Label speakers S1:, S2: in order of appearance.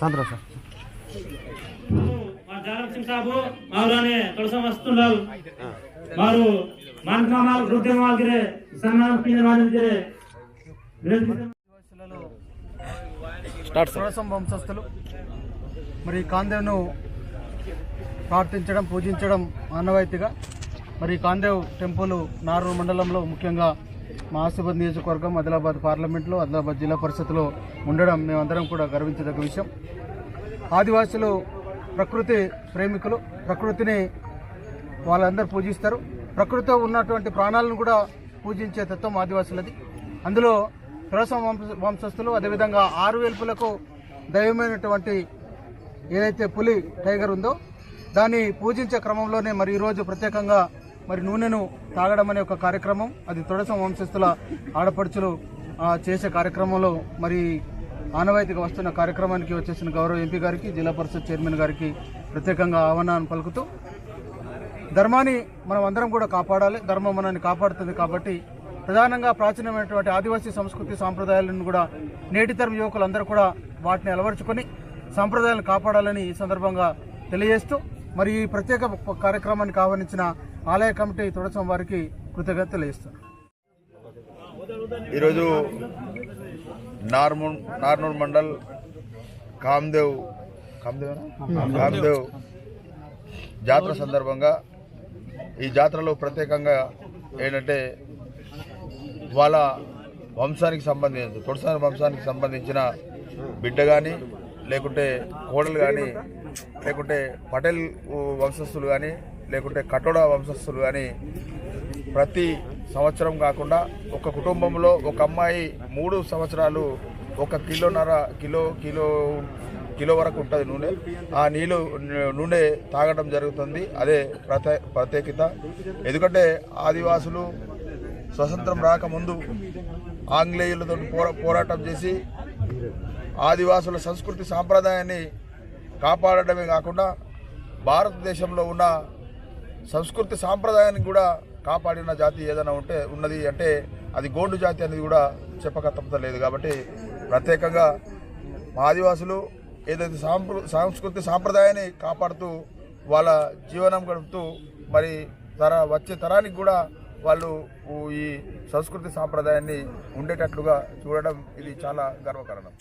S1: Sandra sir
S2: जालम साहब मावराने तोड़सा वस्तुलाल मारू मानकमाल रुद्रमाल गिरे सन्मान पिनवाल गिरे
S1: స్టార్ట్ సరసం వంశస్థులు మరి కాందేవ్ను ప్రార్థించడం పూజించడం ఆనవాయితీగా మరి కాందేవ్ టెంపుల్ నారూరు మండలంలో ముఖ్యంగా మా ఆసిఫాబాద్ నియోజకవర్గం ఆదిలాబాద్ పార్లమెంట్లో ఆదిలాబాద్ జిల్లా పరిషత్లో ఉండడం మేమందరం కూడా గర్వించదగ్గ విషయం. ఆదివాసులు ప్రకృతి ప్రేమికులు. ప్రకృతిని వాళ్ళందరూ పూజిస్తారు. ప్రకృతితో ఉన్నటువంటి ప్రాణాలను కూడా పూజించే తత్వం ఆదివాసులది. అందులో తులసం వంశస్థులు, అదేవిధంగా ఆరువేల్పులకు దైవమైనటువంటి ఏదైతే పులి టైగర్ ఉందో దాన్ని పూజించే క్రమంలోనే మరి ఈరోజు ప్రత్యేకంగా మరి నూనెను తాగడం అనే ఒక కార్యక్రమం, అది తులసం వంశస్థుల ఆడపడుచులు చేసే కార్యక్రమంలో మరి ఆనవాయితీగా వస్తున్న కార్యక్రమానికి వచ్చేసిన గౌరవ ఎంపీ గారికి, జిల్లా పరిషత్ చైర్మన్ గారికి ప్రత్యేకంగా ఆహ్వానాన్ని పలుకుతూ ధర్మాన్ని మనం అందరం కూడా కాపాడాలి. ధర్మం మనల్ని కాపాడుతుంది కాబట్టి ప్రధానంగా ప్రాచీనమైనటువంటి ఆదివాసీ సంస్కృతి సాంప్రదాయాలను కూడా నేటి తరం యువకులందరూ కూడా వాటిని అలవరుచుకొని సాంప్రదాయాలను కాపాడాలని ఈ సందర్భంగా తెలియజేస్తూ మరి ఈ ప్రత్యేక కార్యక్రమానికి ఆహ్వానించిన ఆలయ కమిటీ తులసం వారికి కృతజ్ఞత తెలియజేస్తున్నారు.
S3: ఈరోజు నార్నూర్ మండల్ కామ్దేవ్ జాతర సందర్భంగా ఈ జాతరలో ప్రత్యేకంగా ఏంటంటే వాళ్ళ వంశానికి సంబంధించిన తొడసాని వంశానికి సంబంధించిన బిడ్డ కానీ లేకుంటే కోడలు కానీ లేకుంటే పటేల్ వంశస్థులు కానీ లేకుంటే కటోడా వంశస్థులు కానీ ప్రతి సంవత్సరం కాకుండా ఒక కుటుంబంలో ఒక అమ్మాయి 3 సంవత్సరాలు 1 కిలోన్నర కిలో వరకు ఉంటుంది నూనె. ఆ నూనె తాగడం జరుగుతుంది. అదే ప్రత్యేకత. ఎందుకంటే ఆదివాసులు స్వతంత్రం రాకముందు ఆంగ్లేయులతో పోరాటం చేసి ఆదివాసుల సంస్కృతి సాంప్రదాయాన్ని కాపాడడమే కాకుండా భారతదేశంలో ఉన్న సంస్కృతి సాంప్రదాయాన్ని కూడా కాపాడిన జాతి ఏదైనా ఉన్నది అంటే అది గోండు జాతి అనేది కూడా చెప్పక తప్పలేదు. కాబట్టి ప్రత్యేకంగా ఆదివాసులు ఏదైతే సంస్కృతి సాంప్రదాయాన్ని కాపాడుతూ వాళ్ళ జీవనం గడుపుతూ మరి వచ్చే తరానికి కూడా వాళ్ళు ఈ సంస్కృతి సాంప్రదాయాన్ని ఉండేటట్లుగా చూడడం ఇది చాలా గర్వకారణం.